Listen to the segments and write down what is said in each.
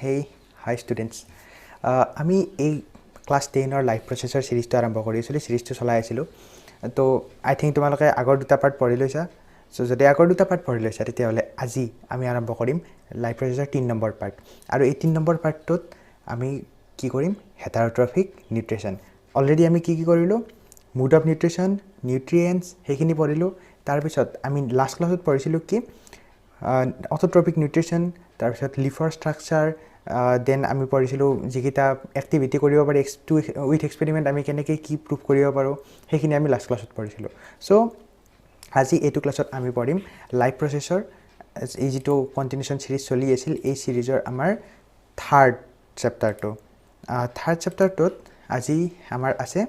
Hey, hi students. আমি এই class 10 live processor সিৰিজটো আৰম্ভ কৰিছিলোঁ সিৰিজটো চলাই আছিলোঁ তো আই থিংক তোমালোকে আগৰ দুটা পাৰ্ট পঢ়ি লৈছা সো যদি আগৰ দুটা পাৰ্ট পঢ়ি লৈছা তেতিয়াহ'লে আজি আমি আৰম্ভ কৰিম লাইভ প্ৰচেছৰ 3 নম্বৰ পাৰ্ট আৰু এই 3 নম্বৰ পাৰ্টটোত আমি কি কৰিম হেটাৰোট্ৰফিক নিউট্ৰিশ্যন অলৰেডি আমি কি কৰিলোঁ মুড অফ নিউট্ৰিশ্যন নিউট্ৰিয়েণ্টছ সেইখিনি পঢ়িলোঁ তাৰপিছত আমি লাষ্ট ক্লাছত পঢ়িছিলোঁ কি অটোট্ৰপিক নিউট্ৰিশ্যন তাৰপিছত লিফৰ ষ্ট্ৰাকচাৰ দেন আমি পঢ়িছিলোঁ যিকেইটা এক্টিভিটি কৰিব পাৰি উইথ এক্সপেৰিমেণ্ট আমি কেনেকৈ কি প্ৰুভ কৰিব পাৰোঁ সেইখিনি আমি লাষ্ট ক্লাছত পঢ়িছিলোঁ চ' আজি এইটো ক্লাছত আমি পঢ়িম লাইভ প্ৰচেছৰ এই যিটো কণ্টিনিউশ্যন চিৰিজ চলি আছিল এই চিৰিজৰ আমাৰ থাৰ্ড চেপ্টাৰটোত আজি আমাৰ আছে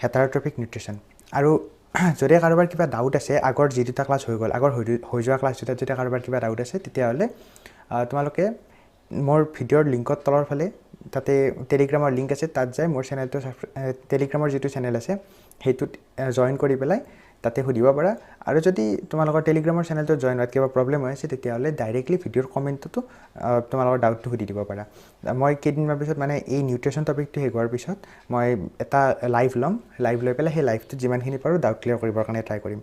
হেটাৰোট্ৰপিক নিউট্ৰিশ্যন আৰু যদি কাৰোবাৰ কিবা ডাউট আছে আগৰ যি দুটা ক্লাছ হৈ গ'ল আগৰ হৈ যোৱা ক্লাছ দুটাত যদি কাৰোবাৰ কিবা ডাউট আছে তেতিয়াহ'লে তোমালোকে মোৰ ভিডিঅ'ৰ লিংকত তলৰ ফালে তাতে টেলিগ্ৰামৰ লিংক আছে তাত যায় মোৰ চেনেলটো টেলিগ্ৰামৰ যিটো চেনেল আছে সেইটোত জইন কৰি পেলাই তাতে সুধিব পাৰা আৰু যদি তোমালোকৰ টেলিগ্ৰামৰ চেনেলটোত জইন হোৱাত কিবা প্ৰব্লেম হৈ আছে তেতিয়াহ'লে ডাইৰেক্টলি ভিডিঅ'ৰ কমেণ্টতো তোমালোকৰ ডাউটটো সুধি দিব পাৰা মই কেইদিনমানৰ পিছত মানে এই নিউট্ৰিশ্যন টপিকটো শেষ হোৱাৰ পিছত মই এটা লাইভ ল'ম লাইভ লৈ পেলাই সেই লাইভটোত যিমানখিনি পাৰোঁ ডাউট ক্লিয়াৰ কৰিবৰ কাৰণে ট্ৰাই কৰিম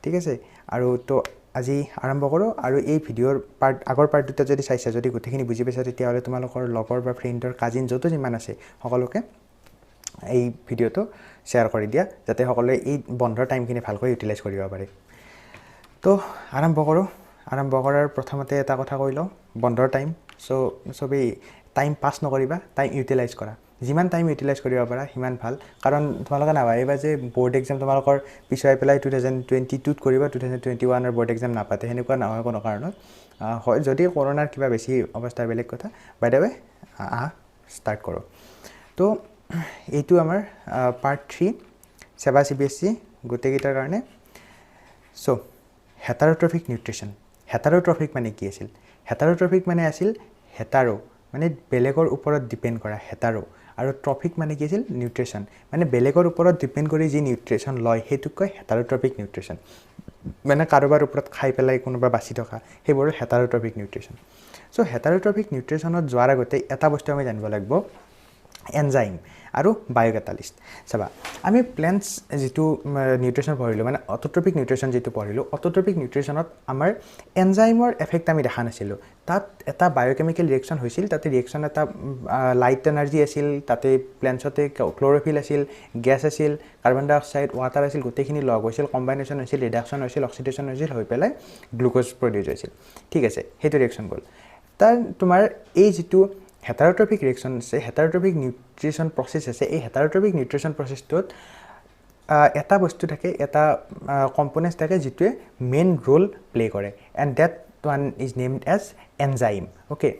ঠিক আছে আৰু তো আজি আৰম্ভ কৰোঁ আৰু এই ভিডিঅ'ৰ আগৰ পাৰ্ট দুটা যদি চাইছা যদি গোটেইখিনি বুজি পাইছা তেতিয়াহ'লে তোমালোকৰ লগৰ বা ফ্ৰেণ্ডৰ কাজিন য'তো যিমান আছে সকলোকে এই ভিডিঅ'টো শ্বেয়াৰ কৰি দিয়া যাতে সকলোৱে এই বন্ধৰ টাইমখিনি ভালকৈ ইউটিলাইজ কৰিব পাৰে তো আৰম্ভ কৰোঁ আৰম্ভ কৰাৰ প্ৰথমতে এটা কথা কৈ লওঁ বন্ধৰ টাইম চবেই টাইম পাছ নকৰিবা টাইম ইউটিলাইজ কৰা যিমান টাইম ইউটিলাইজ কৰিব পাৰা সিমান ভাল কাৰণ তোমালোকে নাভাবিবা যে বৰ্ড এক্সাম তোমালোকৰ পিছুৱাই পেলাই 2022ত কৰিবা 2021ৰ বৰ্ড এক্সাম নাপাতে সেনেকুৱা নহয় কোনো কাৰণত হয় যদি কৰোণাৰ কিবা বেছি অৱস্থা বেলেগ কথা বাই দ্য ৱে ষ্টাৰ্ট কৰোঁ তো এইটো আমাৰ পাৰ্ট 3 সেৱা CBSE গোটেইকেইটাৰ কাৰণে চ' হেটাৰোট্ৰফিক নিউট্ৰিশ্যন হেটাৰোট্ৰফিক মানে কি আছিল হেটাৰোট্ৰফিক মানে আছিল হেটাৰো মানে বেলেগৰ ওপৰত ডিপেণ্ড কৰা হেটাৰো আৰু ট্ৰফিক মানে কি আছিল নিউট্ৰিশ্যন মানে বেলেগৰ ওপৰত ডিপেণ্ড কৰি যি নিউট্ৰিশ্যন লয় সেইটোক কয় হেটাৰোট্ৰফিক নিউট্ৰিশ্যন মানে কাৰোবাৰ ওপৰত খাই পেলাই কোনোবা বাচি থকা সেইবোৰ হেটাৰোট্ৰফিক নিউট্ৰিশ্যন চ' হেটাৰোট্ৰফিক নিউট্ৰিশ্যনত যোৱাৰ আগতে এটা বস্তু আমি জানিব লাগিব এনজাইম আৰু বায়'কেটালিষ্ট চাবা আমি প্লেণ্টছ যিটো নিউট্ৰিশ্যন পঢ়িলোঁ মানে অটোট্ৰপিক নিউট্ৰিশ্যন যিটো পঢ়িলোঁ অটোট্ৰপিক নিউট্ৰিশ্যনত আমাৰ এনজাইমৰ এফেক্ট আমি দেখা নাছিলোঁ তাত এটা বায়'কেমিকেল ৰিয়েকশ্যন হৈছিল তাতে ৰিয়েকশ্যন এটা লাইট এনাৰ্জি আছিল তাতে প্লেণ্টছতে ক্ল'ৰফিল আছিল গেছ আছিল কাৰ্বন ডাই অক্সাইড ৱাটাৰ আছিল গোটেইখিনি লগ হৈছিল কম্বাইনেশ্যন হৈছিল ৰিডাকশ্যন হৈছিল অক্সিডেশ্যন হৈছিল হৈ পেলাই গ্লুক'জ প্ৰডিউচ হৈছিল ঠিক আছে সেইটো ৰিয়েকশ্যন গ'ল তাৰ তোমাৰ এই যিটো হেটাৰোট্ৰপিক ৰিয়েকশ্যন আছে হেটাৰোট্ৰপিক নিউট্ৰিশ্যন প্ৰচেছ আছে এই হেটাৰোট্ৰপিক নিউট্ৰিশ্যন প্ৰচেছটোত এটা বস্তু থাকে এটা কম্পনেণ্টছ থাকে যিটোৱে মেইন ৰোল প্লে কৰে and that one is named as enzyme okay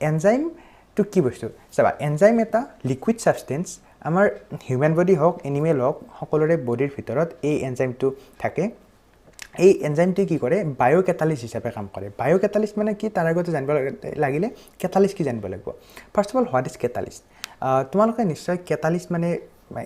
এনজাইমটো কি বস্তু চাবা এনজাইম এটা লিকুইড ছাবষ্টেঞ্চ আমাৰ হিউমেন বডি হওক এনিমেল হওক সকলোৰে বডিৰ ভিতৰত এই এনজাইমটো থাকে এই এনজাইমটোৱে কি কৰে বায়'কেটালিষ্ট হিচাপে কাম কৰে বায়'কেটালিষ্ট মানে কি তাৰ আগতে জানিব লাগিলে কেটালিষ্ট কি জানিব লাগিব first of all what is catalyst তোমালোকে নিশ্চয় কেটালিষ্ট মানে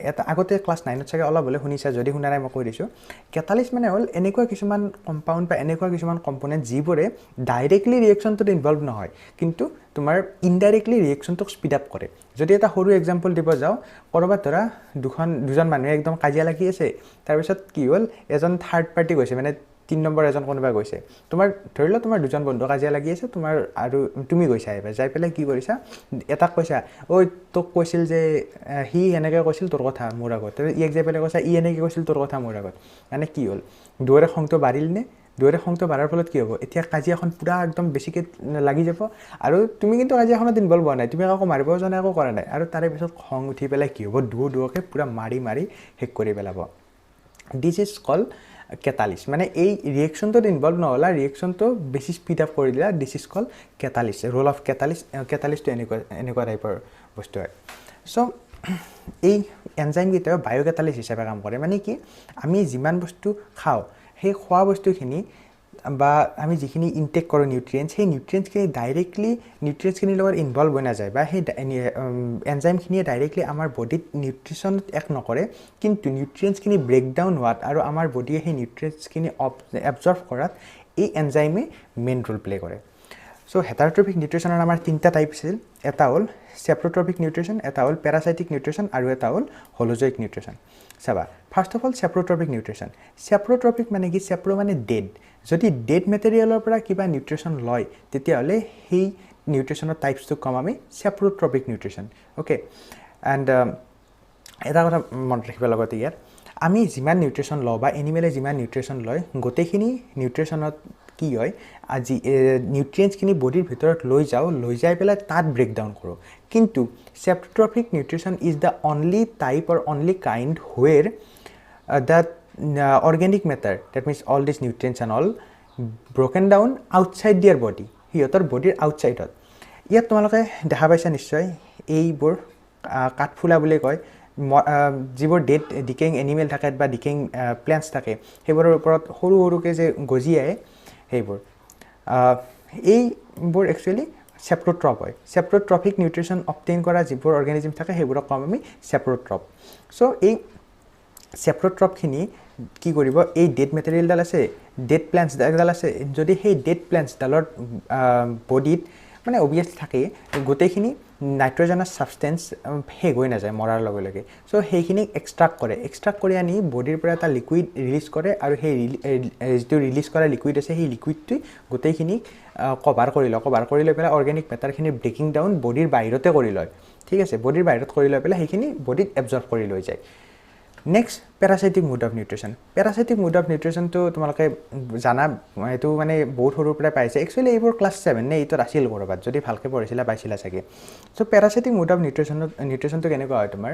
এটা আগতে ক্লাছ 9ত চাগে অলপ হ'লে শুনিছা যদি শুনা নাই মই কৈ দিছোঁ কেটালিষ্ট মানে হ'ল এনেকুৱা কিছুমান কম্পাউণ্ড বা এনেকুৱা কিছুমান কম্পনেণ্ট যিবোৰে ডাইৰেক্টলি ৰিয়েকশ্যনটোত ইনভলভ নহয় কিন্তু তোমাৰ ইনডাইৰেক্টলি ৰিয়েকশ্যনটোক স্পীড আপ কৰে যদি এটা সৰু এক্সাম্পল দিব যাওঁ ক'ৰবাত ধৰা দুজন মানুহে একদম কাজিয়া লাগি আছে তাৰপিছত কি হ'ল এজন থাৰ্ড পাৰ্টি গৈছে মানে 3 নম্বৰ এজন কোনোবা গৈছে তোমাৰ ধৰি লও তোমাৰ দুজন বন্ধু কাজিয়া লাগি আছে তোমাৰ আৰু তুমি গৈছা এবাৰ যাই পেলাই কি কৰিছা এটাক কৈছা ঐ তোক কৈছিল যে সি এনেকৈ কৈছিল তোৰ কথা মোৰ আগত ইয়াক যাই পেলাই কৈছা ই এনেকৈ কৈছিল তোৰ কথা মোৰ আগত মানে কি হ'ল দুয়োৰে খংটো বাঢ়িল নে দুয়োৰে খংটো বাঢ়াৰ ফলত কি হ'ব এতিয়া কাজিয়াখন পূৰা একদম বেছিকৈ লাগি যাব আৰু তুমি কিন্তু কাজিয়াখনত ইনভলভ হোৱা নাই তুমি একো মাৰিব জনা একো কৰা নাই আৰু তাৰে পিছত খং উঠি পেলাই কি হ'ব দুয়োকে পূৰা মাৰি শেষ কৰি পেলাব দিছ ইজ কল কেটালিষ্ট মানে এই ৰিয়েকশ্যনটোত ইনভলভ নহ'লা ৰিয়েকশ্যনটো বেছি স্পীড আপ কৰি দিলা this is call catalyst role of কেটালিষ্টটো এনেকুৱা টাইপৰ বস্তু হয় চ' এই এনজাইমকেইটাও বায়'কেটালিষ্ট হিচাপে কাম কৰে মানে কি আমি যিমান বস্তু খাওঁ সেই খোৱা বস্তুখিনি বা আমি যিখিনি ইনটেক কৰোঁ নিউট্ৰিয়েণ্টছ সেই নিউট্ৰিয়েণ্টছখিনি ডাইৰেক্টলি নিউট্ৰিয়েণ্টছখিনিৰ লগত ইনভলভ হৈ নাযায় বা সেই এনজাইমখিনিয়ে ডাইৰেক্টলি আমাৰ বডিত নিউট্ৰিশ্যনত এক নকৰে কিন্তু নিউট্ৰিয়েণ্টছখিনি ব্ৰেকডাউন হোৱাত আৰু আমাৰ বডিয়ে সেই নিউট্ৰিয়েণ্টছখিনি এবজৰ্ভ কৰাত এই এনজাইমে মেইন ৰোল প্লে কৰে সো হেটাৰট্ৰপিক নিউট্ৰিশ্যনৰ আমাৰ তিনিটা টাইপ আছিল এটা হ'ল চেপ্ৰট্ৰপিক নিউট্ৰিশ্যন এটা হ'ল পেৰাচাইটিক নিউট্ৰিশ্যন আৰু এটা হ'ল হলোজয়িক নিউট্ৰিশ্যন চাবা ফাৰ্ষ্ট অফ অল চেপ্ৰট্ৰপিক নিউট্ৰিশ্যন চেপ্ৰট্ৰপিক মানে কি চেপ্ৰ মানে ডেড যদি ডেড মেটেৰিয়েলৰ পৰা কিবা নিউট্ৰিশ্যন লয় তেতিয়াহ'লে সেই নিউট্ৰিশ্যনৰ টাইপছটোক ক'ম আমি চেপ্ৰট্ৰপিক নিউট্ৰিশ্যন অ'কে এণ্ড এটা কথা মনত ৰাখিব লগতে ইয়াত আমি যিমান নিউট্ৰিশ্যন লওঁ বা এনিমেলে যিমান নিউট্ৰিশ্যন লয় গোটেইখিনি নিউট্ৰিশ্যনত কি হয় আজি নিউট্ৰিয়েণ্টছখিনি বডিৰ ভিতৰত লৈ যাই পেলাই তাত ব্ৰেকডাউন কৰোঁ কিন্তু saprotrophic nutrition is the only type or only kind where the organic matter that means all this nutrients and all broken down outside their body সিহঁতৰ বডিৰ আউটছাইডত ইয়াত তোমালোকে দেখা পাইছা নিশ্চয় এইবোৰ কাঠফুলা বুলি কয় যিবোৰ ডেড ডিকেইং এনিমেল থাকে বা ডিকেইং প্লেণ্টছ থাকে সেইবোৰৰ ওপৰত সৰু সৰুকৈ যে গজি আহে সেইবোৰ এইবোৰ একচুৱেলি চেপ্ৰট্ৰপ হয় চেপ্ৰট্ৰপিক নিউট্ৰিশ্যন অবটেইন কৰা যিবোৰ অৰ্গেনিজম থাকে সেইবোৰক ক'ম আমি চেপ্ৰট্ৰপ চ' এই চেপ্ৰট্ৰপখিনি কি কৰিব এই ডেড মেটেৰিয়েলডাল আছে ডেড প্লেণ্টছডাল আছে যদি সেই ডেড প্লেণ্টছডালৰ বডিত মানে অভিয়াছলি থাকে গোটেইখিনি নাইট্ৰজেনাছ ছাবষ্টেঞ্চ শেষ হৈ নাযায় মৰাৰ লগে লগে চ' সেইখিনিক এক্সট্ৰাক্ট কৰি আনি বডিৰ পৰা এটা লিকুইড ৰিলিজ কৰে আৰু সেই যিটো ৰিলিজ কৰা লিকুইড আছে সেই লিকুইডটোৱে গোটেইখিনিক কভাৰ কৰি লৈ পেলাই অৰ্গেনিক মেটাৰখিনি ব্ৰেকিং ডাউন বডিৰ বাহিৰতে কৰি লয় ঠিক আছে বডিৰ বাহিৰত কৰি লৈ পেলাই সেইখিনি বডিত এবজৰ্ব কৰি লৈ যায় next parasitic mode of nutrition parasitic mode of নিউট্ৰিশ্যনটো তোমালোকে জানা এইটো মানে বহুত সৰুৰ পৰাই পাইছে একচুৱেলি এইবোৰ ক্লাছ 7 নে 8ত আছিল ক'ৰবাত যদি ভালকৈ পঢ়িছিলা পাইছিলা চাগে চ' পেৰাচাইটিক মুড অফ নিউট্ৰিশ্যনটো কেনেকুৱা হয় তোমাৰ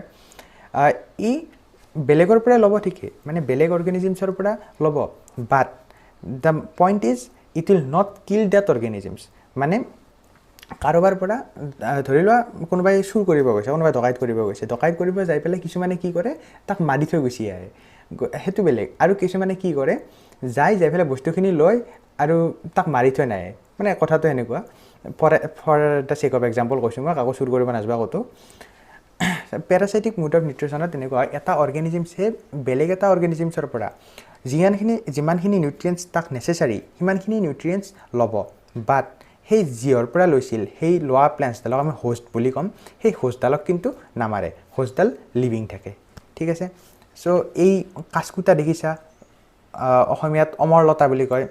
ই বেলেগৰ পৰা ল'ব ঠিকেই মানে বেলেগ অৰ্গেনিজিমছৰ পৰা ল'ব but the point is it will not kill that organisms মানে কাৰোবাৰ পৰা ধৰি লোৱা কোনোবাই চুৰ কৰিব গৈছে কোনোবাই ডকাইত কৰিব যাই পেলাই কিছুমানে কি কৰে তাক মাৰি থৈ গুচি আহে সেইটো বেলেগ আৰু কিছুমানে কি কৰে যাই পেলাই বস্তুখিনি লয় আৰু তাক মাৰি থৈ নাহে মানে কথাটো এনেকুৱা for the check of example কৈছোঁ মই কাকো চুৰ কৰিব নাযাবা ক'তো পেৰাচাইটিক মুড অফ নিউট্ৰিশ্যনত তেনেকুৱা হয় এটা অৰ্গেনিজিমছে বেলেগ এটা অৰ্গেনিজিমছৰ পৰা যিমানখিনি নিউট্ৰিয়েণ্টছ তাক নেচেচাৰী সিমানখিনি নিউট্ৰিয়েণ্টছ ল'ব বাট সেই যিহৰ পৰা লৈছিল সেই লোৱা প্লেণ্টছডালক আমি হোষ্ট বুলি ক'ম সেই হোষ্টডালক কিন্তু নামাৰে হোষ্টডাল লিভিং থাকে ঠিক আছে চ' এই কাচকুটা দেখিছা অসমীয়াত অমৰলতা বুলি কয়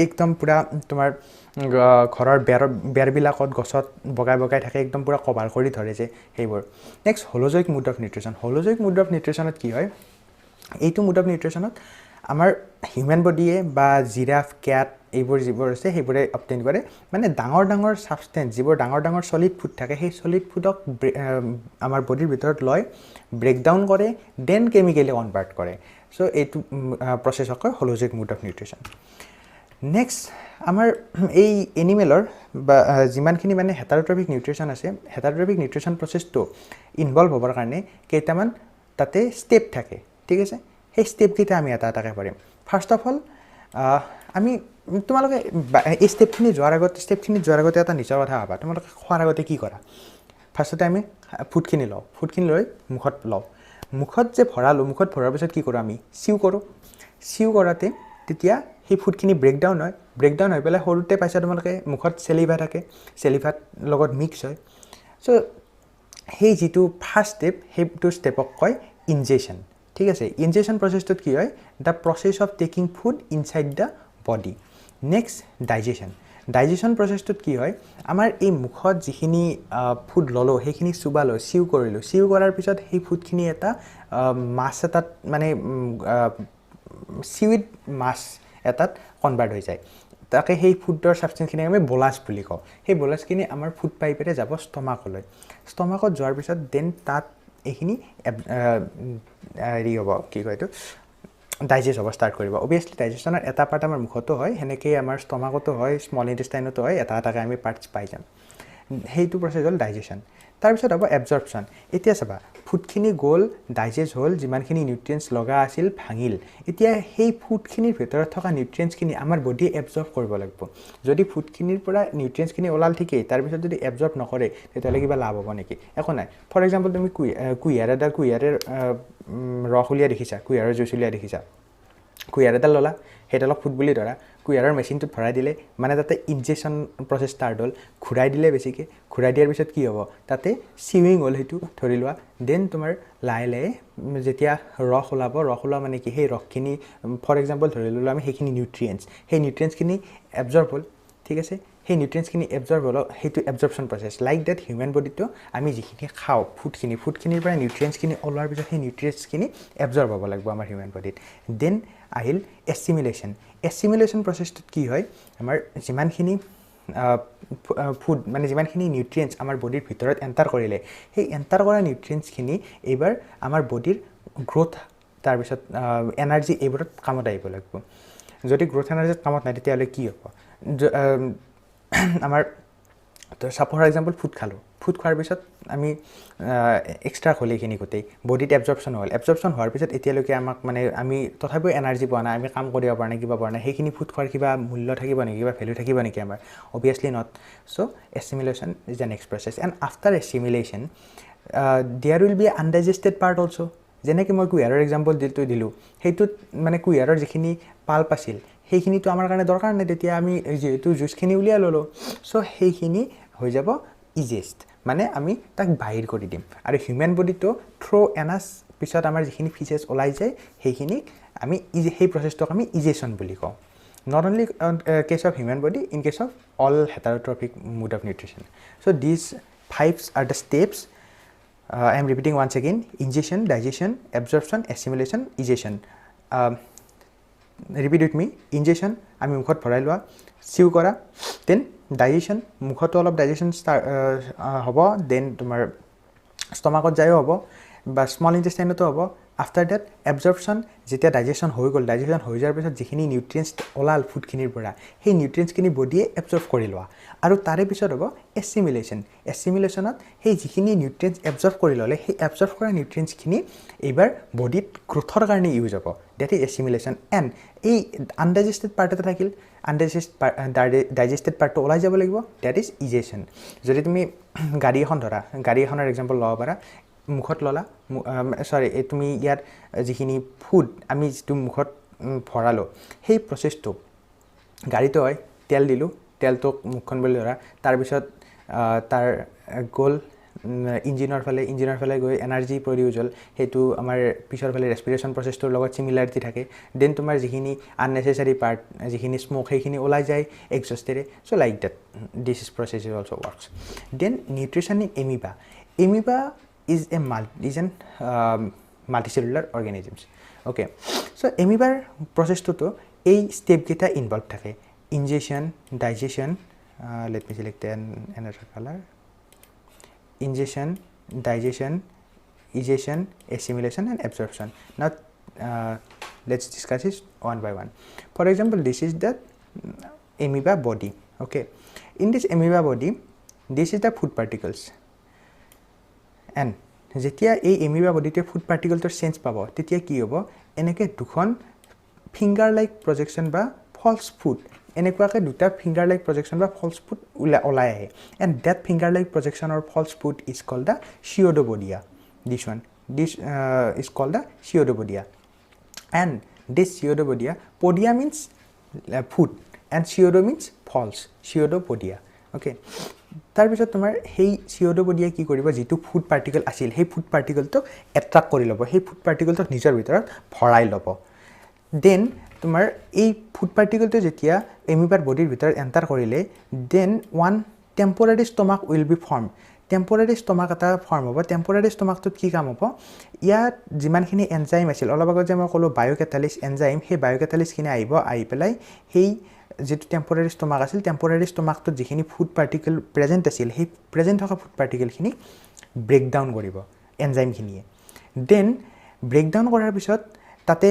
একদম পূৰা তোমাৰ ঘৰৰ বেৰবিলাকত গছত বগাই থাকে একদম পূৰা কভাৰ কৰি ধৰে যে সেইবোৰ next holozoic mode of nutrition holozoic mode of নিউট্ৰিশ্যনত কি হয় এইটো মুড অফ নিউট্ৰিশ্যনত আমাৰ হিউমেন বডিয়ে বা জিৰাফ কেট এইবোৰ যিবোৰ আছে সেইবোৰে অবটেইন কৰে মানে ডাঙৰ ছাবষ্টেঞ্চ যিবোৰ ডাঙৰ চলিড ফুড থাকে সেই চলিড ফুডক আমাৰ বডিৰ ভিতৰত লয় ব্ৰেকডাউন কৰে দেন কেমিকেলি কনভাৰ্ট কৰে চ' এইটো প্ৰচেছক কয় হলোজয়িক মুড অফ নিউট্ৰিশ্যন নেক্সট আমাৰ এই এনিমেলৰ বা যিমানখিনি মানে হেটাৰট্ৰপিক নিউট্ৰিশ্যন আছে হেটাৰট্ৰপিক নিউট্ৰিশ্যন প্ৰচেছটো ইনভলভ হ'বৰ কাৰণে কেইটামান তাতে ষ্টেপ থাকে ঠিক আছে সেই ষ্টেপকেইটা আমি এটা এটাকৈ পাৰিম ফাৰ্ষ্ট অফ অল আমি তোমালোকে এই ষ্টেপখিনি যোৱাৰ আগতে এটা নিজৰ কথা ভাবা তোমালোকে খোৱাৰ আগতে কি কৰা ফাৰ্ষ্টতে আমি ফুডখিনি লৈ মুখত লওঁ মুখত যে মুখত ভৰাৰ পিছত কি কৰোঁ আমি চিউ কৰাতে তেতিয়া সেই ফুডখিনি ব্ৰেকডাউন হৈ পেলাই সৰুতে পাইছা তোমালোকে মুখত চেলিভা থাকে চেলিভাত লগত মিক্স হয় চ' সেই যিটো ফাৰ্ষ্ট ষ্টেপ সেইটো ষ্টেপক কয় ইনজেশ্যন ঠিক আছে ইনজেশ্যন প্ৰচেছটোত কি হয় the process of taking food inside the body next digestion প্ৰচেছটোত কি হয় আমাৰ এই মুখত যিখিনি ফুড ল'লোঁ সেইখিনি চুবালোঁ চিউ কৰাৰ পিছত সেই ফুডখিনি এটা মাছ এটাত মানে চিউইড মাছ এটাত কনভাৰ্ট হৈ যায় তাকে সেই ফুডৰ ছাবষ্টেঞ্চখিনি আমি বলাছ বুলি কওঁ সেই বলাছখিনি আমাৰ ফুড পাইপেৰে যাব ষ্টমাকত যোৱাৰ পিছত দেন তাত এইখিনি হেৰি হ'ব কি কয় এইটো ডাইজেষ্ট হ'ব ষ্টাৰ্ট কৰিব অভিয়াছলি ডাইজেশ্যনৰ এটা পাৰ্ট আমাৰ মুখতো হয় সেনেকৈয়ে আমাৰ ষ্টমাকতো হয় স্মল ইণ্টেষ্টাইনতো হয় এটা আমি পাৰ্টছ পাই যাম সেইটো প্ৰচেছ হ'ল ডাইজেশ্যন তাৰপিছত হ'ব এবজৰ্পশ্যন এতিয়া চাবা ফুডখিনি গ'ল ডাইজেষ্ট হ'ল যিমানখিনি নিউট্ৰিয়েণ্টছ লগা আছিল ভাঙিল এতিয়া সেই ফুডখিনিৰ ভিতৰত থকা নিউট্ৰিয়েণ্টছখিনি আমাৰ বডিয়ে এবজৰ্ব কৰিব লাগিব যদি ফুডখিনিৰ পৰা নিউট্ৰিয়েণ্টছখিনি ওলাল ঠিকেই তাৰপিছত যদি এবজৰ্ব নকৰে তেতিয়াহ'লে কিবা লাভ হ'ব নেকি একো নাই ফৰ এক্সাম্পল তুমি কুঁহিয়াৰৰ ৰস উলিয়াই দেখিছা কুঁহিয়াৰৰ জুইচ উলিয়াই দেখিছা কুঁহিয়াৰ এডাল ল'লা সেইডালক ফুড বুলি ধৰা কুঁহিয়াৰৰ মেচিনটোত ভৰাই দিলে মানে তাতে ইনজেকশ্যন প্ৰচেছ ষ্টাৰ্ট হ'ল ঘূৰাই দিলে বেছিকৈ ঘূৰাই দিয়াৰ পিছত কি হ'ব তাতে চিউইং হ'ল সেইটো ধৰি লোৱা দেন তোমাৰ লাহে লাহে যেতিয়া ৰস ওলোৱা মানে কি সেই ৰসখিনি ফৰ এক্সাম্পল ধৰি ল'লোঁ আমি সেইখিনি নিউট্ৰিয়েণ্টছ সেই নিউট্ৰিয়েণ্টছখিনি এবজৰ্ব হ'ল ঠিক আছে সেই নিউট্ৰিয়েণ্টছখিনি এবজৰ্ব হ'ল সেইটো absorption process like that human বডিটো আমি যিখিনি খাওঁ ফুডখিনিৰ পৰা নিউট্ৰিয়েণ্টছখিনি ওলোৱাৰ পিছত সেই নিউট্ৰিয়েণ্টছখিনি এবজৰ্ব হ'ব লাগিব আমাৰ হিউমেন বডিত দেন আহিল এছিমিলেশ্যন প্ৰচেছটোত কি হয় আমাৰ যিমানখিনি ফুড মানে যিমানখিনি নিউট্ৰিয়েণ্টছ আমাৰ বডিৰ ভিতৰত এণ্টাৰ কৰিলে সেই এণ্টাৰ কৰা নিউট্ৰিয়েণ্টছখিনি এইবাৰ আমাৰ বডিৰ গ্ৰ'থ তাৰপিছত এনাৰ্জি এইবোৰত কামত আহিব লাগিব যদি গ্ৰ'থ এনাৰ্জিত কামত নাই তেতিয়াহ'লে কি হ'ব আমাৰ ফৰ এক্সাম্পল ফুড খোৱাৰ পিছত আমি এক্সট্ৰা হ'ল এইখিনি গোটেই বডিত এবজৰ্পশ্যন হোৱাৰ পিছত এতিয়ালৈকে আমাক মানে আমি তথাপিও এনাৰ্জি পোৱা নাই আমি কাম কৰিব পৰা নাই কিবা পৰা নাই সেইখিনি ফুড খোৱাৰ কিবা মূল্য থাকিব নেকি কিবা ভেলু থাকিব নেকি আমাৰ obviously not so' assimilation is the next process and after assimilation there will be undigested part also' যেনেকৈ মই কুঁহিয়াৰৰ এক্সাম্পল দিলোঁ সেইটোত মানে কুঁহিয়াৰৰ যিখিনি পাল্প আছিল সেইখিনিতো আমাৰ কাৰণে দৰকাৰ নাই তেতিয়া আমি যিহেতু জুচখিনি উলিয়াই ল'লোঁ চ' সেইখিনি হৈ যাব ইজিয়েষ্ট মানে আমি তাক বাহিৰ কৰি দিম আৰু হিউমেন বডিটো থ্ৰু এনাছ পিছত আমাৰ যিখিনি ফিচেছ ওলাই যায় সেইখিনিক আমি সেই প্ৰচেছটোক আমি ইজেশ্যন বুলি কওঁ not only case of human body in case of all heterotrophic mode of nutrition so' these 5 are the steps I am repeating once again ingestion digestion absorption assimilation egestion repeat with me ingestion আমি মুখত ভৰাই লোৱা চিউ কৰা then digestion মুখতো অলপ digestion হ'ব then তোমাৰ ষ্টমাকত যায়ো হ'ব বা স্মল ইণ্টেষ্টাইনতো হ'ব আফটাৰ ডেট এবজৰ্পশ্যন যেতিয়া ডাইজেশ্যন হৈ গ'ল ডাইজেশ্যন হৈ যোৱাৰ পিছত যিখিনি নিউট্ৰিয়েণ্টছ ওলাল ফুডখিনিৰ পৰা সেই নিউট্ৰিয়েণ্টছখিনি বডিয়ে এবজৰ্ব কৰি লোৱা আৰু তাৰে পিছত হ'ব এছিমিলেশ্যনত সেই যিখিনি নিউট্ৰিয়েণ্টছ এবজৰ্ব কৰি ল'লে সেই এবজৰ্ব কৰা নিউট্ৰিয়েণ্টছখিনি এইবাৰ বডিত গ্ৰোথৰ কাৰণে ইউজ হ'ব ডেট ইজ এছিমিলেশ্যন এণ্ড এই আনডাইজেষ্টেড পাৰ্ট এটা থাকিল ডাইজেষ্টেড পাৰ্টটো ওলাই যাব লাগিব ডেট ইজ ইজেশ্যন যদি তুমি গাড়ী এখনৰ এক্সাম্পল ল'ব পাৰা মুখত ল'লা তুমি ইয়াত যিখিনি ফুড আমি যিটো মুখত ভৰালোঁ সেই প্ৰচেছটো গাড়ীটো হয় তেল দিলোঁ তেলটোক মুখখন বুলি ধৰা তাৰপিছত তাৰ গ'ল ইঞ্জিনৰ ফালে গৈ এনাৰ্জি প্ৰডিউচ হ'ল সেইটো আমাৰ পিছৰ ফালে ৰেছপিৰেশ্যন প্ৰচেছটোৰ লগত চিমিলাৰিটি থাকে দেন তোমাৰ যিখিনি আননেচেচাৰী পাৰ্ট যিখিনি স্ম'ক সেইখিনি ওলাই যায় এক্সজষ্টেৰে so' like that this is process is also' works then nutrition in amoeba is an multicellular organisms okay so এমিবাৰ প্ৰচেছটোতো এই ষ্টেপকেইটা ইনভলভ থাকে ingestion digestion let me select another color ingestion digestion egestion assimilation and absorption now let's discuss this one by one for example this is the amoeba body okay in this amoeba body this is the food particles and যেতিয়া এই amoeba বডিটোৱে food পাৰ্টিকলটোৰ change পাব তেতিয়া কি হ'ব এনেকৈ দুখন finger like projection বা ফলছ food এনেকুৱাকৈ দুটা ফিংগাৰ লাইক প্ৰজেকশ্যন বা ফলছ ফুড ওলাই আহে and that finger like projection or false food is called the pseudopodia this is called the pseudopodia and this pseudopodia podia means food and pseudo means false pseudopodia okay তাৰপিছত তোমাৰ সেই চিঅ'ডোপডিয়াই কি কৰিব যিটো food particle আছিল সেই food পাৰ্টিকলটোক এট্ৰাক্ট কৰি ল'ব সেই ফুড পাৰ্টিকলটোক নিজৰ ভিতৰত ভৰাই ল'ব দেন তোমাৰ এই ফুড পাৰ্টিকলটো যেতিয়া এমিবাৰ বডিৰ ভিতৰত এণ্টাৰ কৰিলে then one temporary stomach will be form temporary stomach এটা ফৰ্ম হ'ব টেম্পৰাৰী ষ্টমাকটোত কি কাম হ'ব ইয়াত যিমানখিনি এনজাইম আছিল অলপ আগত যে মই ক'লোঁ বায়'কেটালিছ এনজাইম সেই বায়'কেটালিছখিনি আহি পেলাই সেই যিটো টেম্পৰাৰী ষ্টমাক আছিল টেম্পৰাৰী ষ্টমাকটোত যিখিনি ফুড পাৰ্টিকল প্ৰেজেণ্ট আছিল সেই প্ৰেজেণ্ট থকা ফুড পাৰ্টিকলখিনি ব্ৰেকডাউন কৰিব এনজাইমখিনিয়ে দেন ব্ৰেকডাউন কৰাৰ পিছত তাতে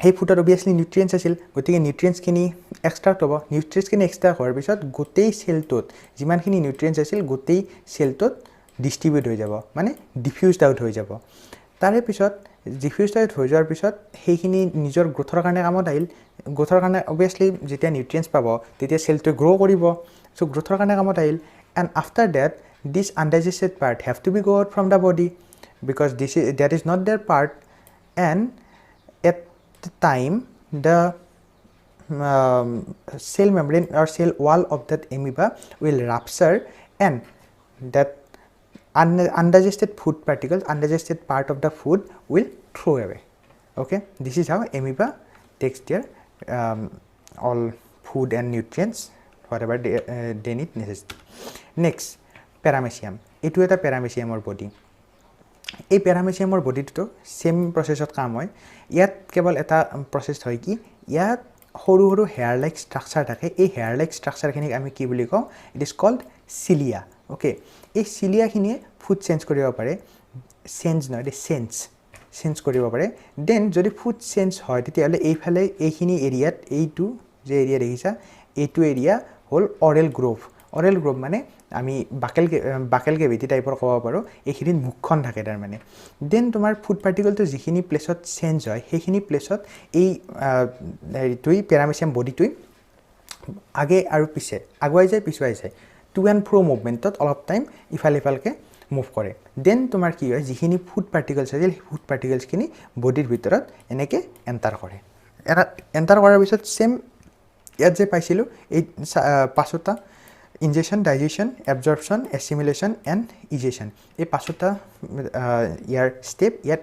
সেই ফুডত অভিয়াছলি নিউট্ৰিয়েণ্টছ আছিল গতিকে নিউট্ৰিয়েণ্টছখিনি এক্সট্ৰাক্ট হ'ব নিউট্ৰিয়েণ্টছখিনি এক্সট্ৰাক্ট হোৱাৰ পিছত গোটেই চেলটোত যিমানখিনি নিউট্ৰিয়েণ্টছ আছিল গোটেই চেলটোত ডিষ্ট্ৰিবিউট হৈ যাব মানে ডিফিউজড আউট হৈ যাব তাৰে পিছত ডিফিউজড আউট হৈ যোৱাৰ পিছত সেইখিনি নিজৰ গ্ৰোথৰ কাৰণে কামত আহিল গ্ৰোথৰ কাৰণে অভিয়াছলি যেতিয়া নিউট্ৰিয়েণ্টছ পাব তেতিয়া চেলটোৱে গ্ৰ' কৰিব চ' গ্ৰোথৰ কাৰণে কামত আহিল and after that this undigested part have to be go' out from the body because that is not their part and at the time the cell membrane or cell wall of that amoeba will rupture and that undigested food particles, undigested part of the food will throw away. Okay, this is how amoeba takes their all food and nutrients whatever they need necessary. Next, paramecium. Etu eta paramecium or body. এই প্যাৰামেচিয়ামৰ বডিটো same প্ৰসেছত কাম হয় ইয়াত কেৱল এটা প্ৰসেছ হয় কি ইয়াত সৰু সৰু হেয়াৰ লাইক ষ্ট্ৰাকচাৰ থাকে এই হেয়াৰ লাইক ষ্ট্ৰাকচাৰখিনিক আমি কি বুলি কওঁ ইট ইজ কল্ড চিলিয়া ওকে এই চিলিয়াখিনিয়ে ফুড চেঞ্জ কৰিব পাৰে চেঞ্জ নহয় দে চেঞ্জ কৰিব পাৰে দেন যদি ফুড চেঞ্জ হয় তেতিয়াহ'লে এইফালে এইখিনি এৰিয়াত এইটো যে এৰিয়া দেখিছা এইটো এৰিয়া হ'ল অৰেল গ্ৰোভ মানে আমি বাকেল কেভিটি টাইপৰ ক'ব পাৰোঁ এইখিনিত মুখখন থাকে তাৰ মানে দেন তোমাৰ ফুড পাৰ্টিকলটো যিখিনি প্লেছত চেঞ্জ হয় সেইখিনি প্লেছত এই হেৰিটোই পেৰামেচিয়াম বডিটোই আগে আৰু পিছে আগুৱাই যায় পিছুৱাই যায় টু এণ্ড ফ্ৰ' মুভমেণ্টত অলপ টাইম ইফালকে মুভ কৰে দেন তোমাৰ কি হয় যিখিনি ফুড পাৰ্টিকলছ আছে সেই ফুড পাৰ্টিকলছখিনি বডিৰ ভিতৰত এনেকৈ এণ্টাৰ কৰে এণ্টাৰ কৰাৰ পিছত ছেম ইয়াত যে পাইছিলোঁ এই পাঁচটা injection digestion absorption assimilation and egestion এই পাঁচটা ইয়াৰ ষ্টেপ ইয়াত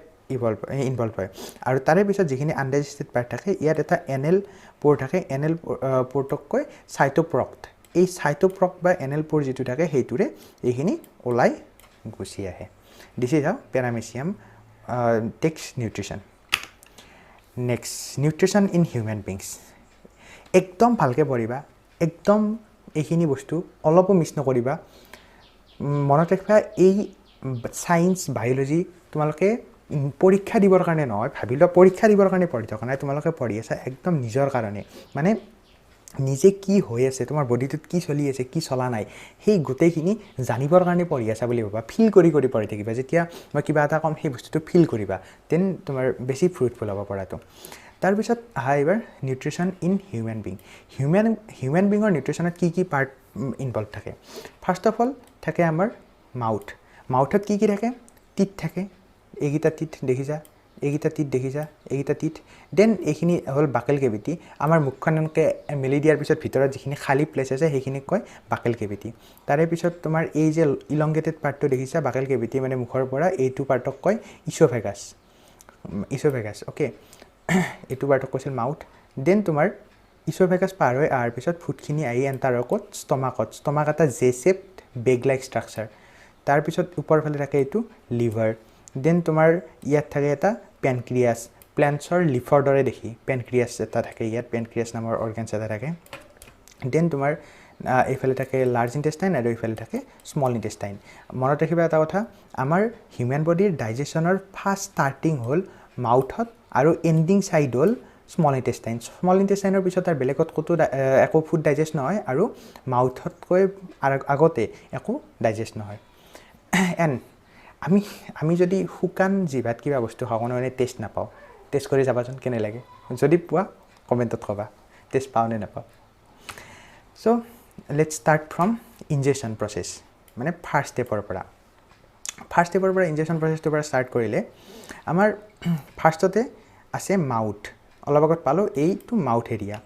ইনভলভ হয় আৰু তাৰে পিছত যিখিনি আনডাইজেষ্টেড পাৰ্ট থাকে ইয়াত এটা এনেল প'ৰ থাকে এনেল প'ৰটোক কয় চাইটোপ্ৰক্ট এই চাইটোপ্ৰক্ট বা এনেল প'ৰ যিটো থাকে সেইটোৰে এইখিনি ওলাই গুচি আহে this is how paramecium takes nutrition next nutrition in human beings একদম ভালকৈ পঢ়িবা একদম এইখিনি বস্তু অলপো মিছ নকৰিবা মনত ৰাখিবা এই ছায়েন্স বায়'লজি তোমালোকে পৰীক্ষা দিবৰ কাৰণে নহয় ভাবি লোৱা পৰীক্ষা দিবৰ কাৰণে পঢ়ি থকা নাই তোমালোকে পঢ়ি আছা একদম নিজৰ কাৰণে মানে নিজে কি হৈ আছে তোমাৰ বডিটোত কি চলি আছে কি চলা নাই সেই গোটেইখিনি জানিবৰ কাৰণে পঢ়ি আছা বুলি ভাবা ফিল কৰি পঢ়ি থাকিবা যেতিয়া মই কিবা এটা কম সেই বস্তুটো ফিল কৰিবা দেন তোমাৰ বেছি ফ্ৰুটফুল হ'ব পৰাটো তাৰপিছত আহা এইবাৰ নিউট্ৰিশ্যন ইন হিউমেন বিঙৰ নিউট্ৰিশ্যনত কি পাৰ্ট ইনভলভ থাকে ফাৰ্ষ্ট অফ অল থাকে আমাৰ মাউথত কি থাকে টিথ থাকে এইকেইটা টিথ দেখিছা এইকেইটা টিথ দেন এইখিনি হ'ল বাকেল কেভিটি আমাৰ মুখখন এনেকৈ মেলি দিয়াৰ পিছত ভিতৰত যিখিনি খালী প্লেচ আছে সেইখিনিক কয় বাকেল কেভিটি তাৰে পিছত তোমাৰ এই যে ইলংগেটেড পাৰ্টটো দেখিছা বাকেল কেভিটি মানে মুখৰ পৰা এইটো পাৰ্টক কয় ইছ'ফেগাছ অ'কে এইটো পাৰ্টক কৈছিল মাউথ দেন তোমাৰ ইছ'ফেগাছ পাৰ হৈ অহাৰ পিছত ফুডখিনি আহি এণ্টাৰ ক'ত ষ্টমাক এটা জে শেপড বেগ লাইক ষ্ট্ৰাকচাৰ তাৰপিছত ওপৰৰ ফালে থাকে এইটো লিভাৰ দেন তোমাৰ ইয়াত থাকে এটা পেনক্ৰিয়াছ প্লেণ্টছৰ লিফৰ দৰে দেখি পেনক্ৰিয়াছ এটা থাকে ইয়াত পেনক্ৰিয়াছ নামৰ অৰ্গেনছ এটা থাকে দেন তোমাৰ এইফালে থাকে লাৰ্জ ইণ্টেষ্টাইন আৰু এইফালে থাকে স্মল ইণ্টেষ্টাইন মনত ৰাখিবা এটা কথা আমাৰ হিউমেন বডিৰ ডাইজেশ্যনৰ ফাৰ্ষ্ট ষ্টাৰ্টিং হ'ল মাউথত আৰু এণ্ডিং ছাইড হ'ল স্মল ইণ্টেষ্টাইনৰ পিছত আৰু বেলেগত ক'তো একো ফুড ডাইজেষ্ট নহয় আৰু মাউথতকৈ আগতে একো ডাইজেষ্ট নহয় এণ্ড আমি যদি শুকান জিভাত কিবা বস্তু খাওঁ কোনো মানে টেষ্ট নাপাওঁ টেষ্ট কৰি যাবাচোন কেনে লাগে যদি পোৱা কমেণ্টত ক'বা টেষ্ট পাওঁ নে নাপাওঁ so' let's start from injection process মানে ফাৰ্ষ্ট ষ্টেপৰ পৰা ইনজেকশ্যন প্ৰচেছটোৰ পৰা ষ্টাৰ্ট কৰিলে আমাৰ ফাৰ্ষ্টতে আছে মাউথ অলপ আগত পালোঁ এইটো মাউথ এৰিয়া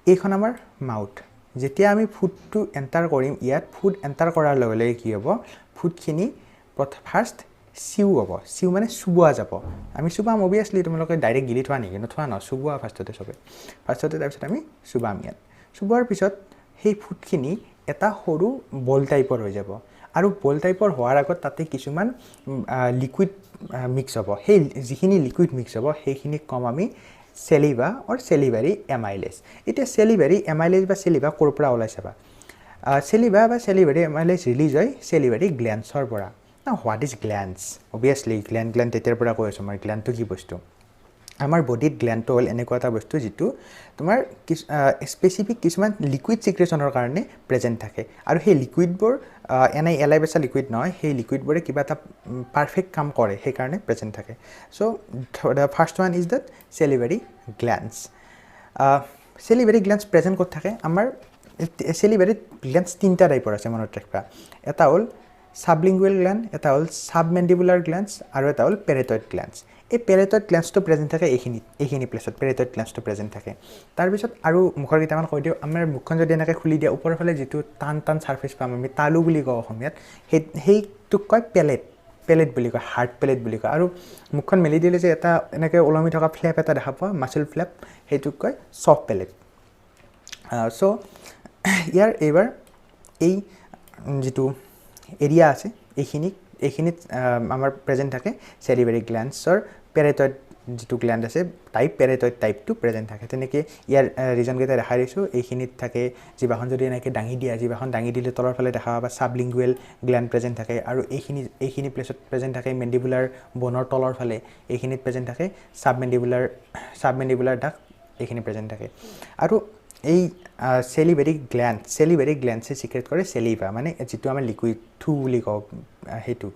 এইখন আমাৰ মাউথ যেতিয়া আমি ফুডটো এণ্টাৰ কৰিম ইয়াত ফুড এণ্টাৰ কৰাৰ লগে লগে কি হ'ব ফুডখিনি ফাৰ্ষ্ট চিউ হ'ব চিউ মানে চুবোৱা যাব আমি চুবাম অভিয়াছলি তোমালোকে ডাইৰেক্ট গিলি থোৱা নেকি নথোৱা ন চুবোৱা ফাৰ্ষ্টতে তাৰপিছত আমি চুবাম ইয়াত চুবোৱাৰ পিছত সেই ফুডখিনি এটা সৰু বল টাইপৰ হৈ যাব আৰু বল টাইপৰ হোৱাৰ আগত তাতে কিছুমান লিকুইড মিক্স হ'ব সেই যিখিনি লিকুইড মিক্স হ'ব সেইখিনিক কম আমি চেলিভা অৰ চেলিভাৰী এমাইলেজ এতিয়া চেলিভাৰী এমাইলেজ বা চেলিভা ক'ৰ পৰা ওলাই চাবা চেলিভা বা চেলিভাৰী এমাইলেজ ৰিলিজ হয় চেলিভাৰী গ্লেণ্ডছৰ পৰা what is glands obviously gland তেতিয়াৰ পৰা কৈ আছোঁ মই গ্লেণ্ডটো কি বস্তু আমাৰ বডিত গ্লেণ্ডটো হ'ল এনেকুৱা এটা বস্তু যিটো তোমাৰ স্পেচিফিক কিছুমান লিকুইড ছিক্ৰেশ্যনৰ কাৰণে প্ৰেজেণ্ট থাকে আৰু সেই লিকুইডবোৰ এনেই এলাই বেচা লিকুইড নহয় সেই লিকুইডবোৰে কিবা এটা পাৰফেক্ট কাম কৰে সেইকাৰণে প্ৰেজেণ্ট থাকে so' the first one is the salivary glands present ক'ত থাকে আমাৰ চেলিভাৰী গ্লেণ্ডছ তিনিটা টাইপৰ আছে মনত ৰাখিবা এটা হ'ল সাবলিংগুৱেল গ্লেণ্ড এটা হ'ল সাবমেণ্ডিবুলাৰ গ্লেণ্ডছ আৰু এটা হ'ল পেৰেটইড গ্লেণ্ডছ এই পেৰেটইড গ্ল্যান্ডছটো প্ৰেজেণ্ট থাকে এইখিনি প্লেছত পেৰেটইড গ্ল্যান্ডছটো প্ৰেজেণ্ট থাকে তাৰপিছত আৰু মুখৰ কেইটামান কৈ দিওঁ আমাৰ মুখখন যদি এনেকৈ খুলি দিয়া ওপৰৰ ফালে যিটো টান ছাৰ্ফেচ পাম আমি তালু বুলি কওঁ অসমীয়াত সেইটোক কয় পেলেট বুলি কয় হাৰ্ড পেলেট বুলি কয় আৰু মুখখন মেলি দিলে যে এটা এনেকৈ ওলমি থকা ফ্লেপ এটা দেখা পোৱা মাছল ফ্লেপ সেইটোক কয় চফ্ট পেলেট চ' ইয়াৰ এইবাৰ এই যিটো এৰিয়া আছে এইখিনিত আমাৰ প্ৰেজেণ্ট থাকে চেলিভাৰী গ্ল্যান্ডছৰ পেৰেটইড যিটো গ্ল্যান্ড আছে পেৰেটইড টাইপটো প্ৰেজেণ্ট থাকে তেনেকৈ ইয়াৰ ৰিজনকেইটা দেখাই দিছোঁ এইখিনিত থাকে জিভাখন যদি এনেকৈ দাঙি দিয়া জিভাখন দাঙি দিলে তলৰ ফালে দেখা পাবা ছাবলিংগুৱেল গ্ল্যান্ড প্ৰেজেণ্ট থাকে আৰু এইখিনি প্লেচত প্ৰেজেণ্ট থাকে মেণ্ডিবুলাৰ বনৰ তলৰ ফালে এইখিনিত প্ৰেজেণ্ট থাকে ছাবমেণ্ডিবুলাৰ ডাক এইখিনি প্ৰেজেণ্ট থাকে আৰু এই চেলিভাৰী গ্ল্যান্ডছে চিক্ৰেট কৰে চেলিভা মানে যিটো আমাৰ লিকুইড থু বুলি কওঁ সেইটো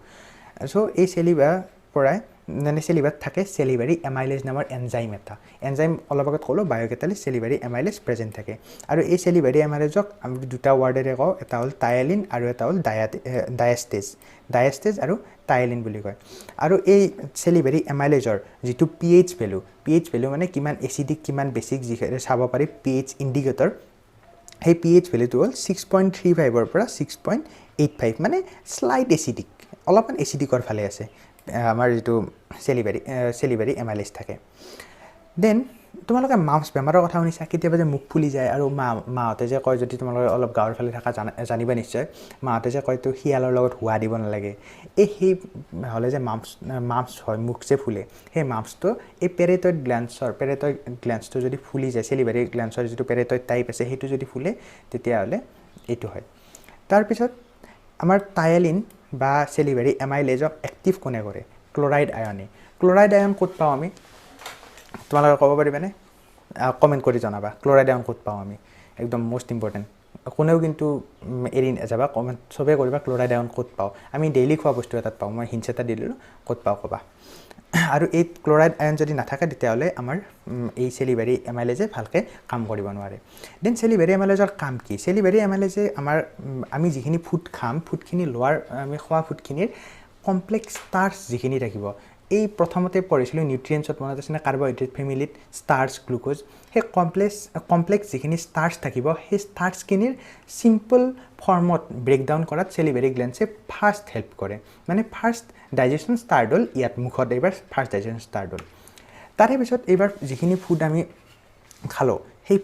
চ' এই চেলিভাৰ পৰাই মানে চেলিভাত থাকে চেলিভাৰী এমাইলেজ নামৰ এনজাইম অলপ আগত ক'লোঁ বায়'কেটালিছ চেলিভাৰী এমাইলেজ প্ৰেজেণ্ট থাকে আৰু এই চেলিভাৰী এমাইলেজক আমি দুটা ৱাৰ্ডেৰে কওঁ এটা হ'ল টায়েলিন আৰু এটা হ'ল ডায়েষ্টেজ আৰু টায়েলিন বুলি কয় আৰু এই চেলিভাৰী এমাইলেজৰ যিটো pH ভেলু মানে কিমান এচিডিক কিমান বেছিক যিহেতু চাব পাৰি pH ইণ্ডিকেটৰ সেই pH ভেলুটো হ'ল 6.35ৰ পৰা 6.85 মানে স্লাইট এচিডিক অলপমান এচিডিকৰ ফালে আছে আমাৰ যিটো চেলিভাৰী এমাইলেজ থাকে দেন তোমালোকে মাউছ বেমাৰৰ কথা শুনিছা কেতিয়াবা যে মুখ ফুলি যায় আৰু মাহঁতে যে কয় যদি তোমালোকে অলপ গাঁৱৰ ফালে থকা জানিবা নিশ্চয় মাহঁতে যে কয় তো শিয়ালৰ লগত হোৱা দিব নালাগে সেই হ'লে যে মাউছ হয় মুখ যে ফুলে সেই মাউছটো এই পেৰেটইড গ্ল্যান্ডছটো যদি ফুলি যায় চেলিভাৰী গ্ল্যান্ডছৰ যিটো পেৰেটইড টাইপ আছে সেইটো যদি ফুলে তেতিয়াহ'লে এইটো হয় তাৰপিছত আমাৰ টায়েলিন বা চেলিভাৰী এমাইলেজক এক্টিভ কোনে কৰে ক্লৰাইড আয়ন ক'ত পাওঁ আমি তোমালোকে ক'ব পাৰিবানে কমেণ্ট কৰি জনাবা ক্লৰাইড আয়ন ক'ত পাওঁ আমি একদম মষ্ট ইম্পৰ্টেণ্ট কোনেও কিন্তু এৰি নাযাবা কমেণ্ট চবেই কৰিবা ক্লৰাইড আয়ন ক'ত পাওঁ আমি ডেইলি খোৱা বস্তু এটাত পাওঁ মই হিণ্টছ এটা দি দিলোঁ ক'ত পাওঁ ক'বা আৰু এই ক্লৰাইড আয়ন যদি নাথাকে তেতিয়াহ'লে আমাৰ এই চেলিভাৰী এমাইলেজে ভালকৈ কাম কৰিব নোৱাৰে দেন চেলিভাৰী এমাইলেজৰ কাম কি চেলিভাৰী এমাইলেজে আমি যিখিনি ফুড খাম ফুডখিনি লোৱাৰ আমি খোৱা ফুডখিনিৰ কমপ্লেক্স ষ্টাৰ্চ যিখিনি থাকিব এই প্ৰথমতে পঢ়িছিলোঁ নিউট্ৰিয়েণ্টছত মনত আছেনে কাৰ্বহাইড্ৰেট ফেমিলিত ষ্টাৰ্চ গ্লুক'জ সেই কমপ্লেক্স যিখিনি ষ্টাৰ্চ থাকিব সেই ষ্টাৰ্চখিনিৰ চিম্পল ফৰ্মত ব্ৰেকডাউন কৰাত চেলিভাৰী গ্ল্যান্ডছে ফাৰ্ষ্ট হেল্প কৰে মানে ফাৰ্ষ্ট ডাইজেশ্যন ষ্টাৰ্ট হ'ল ইয়াত মুখত এইবাৰ ফাৰ্ষ্ট ডাইজেশ্যন ষ্টাৰ্ট হ'ল তাৰে পিছত এইবাৰ যিখিনি ফুড আমি খালোঁ সেই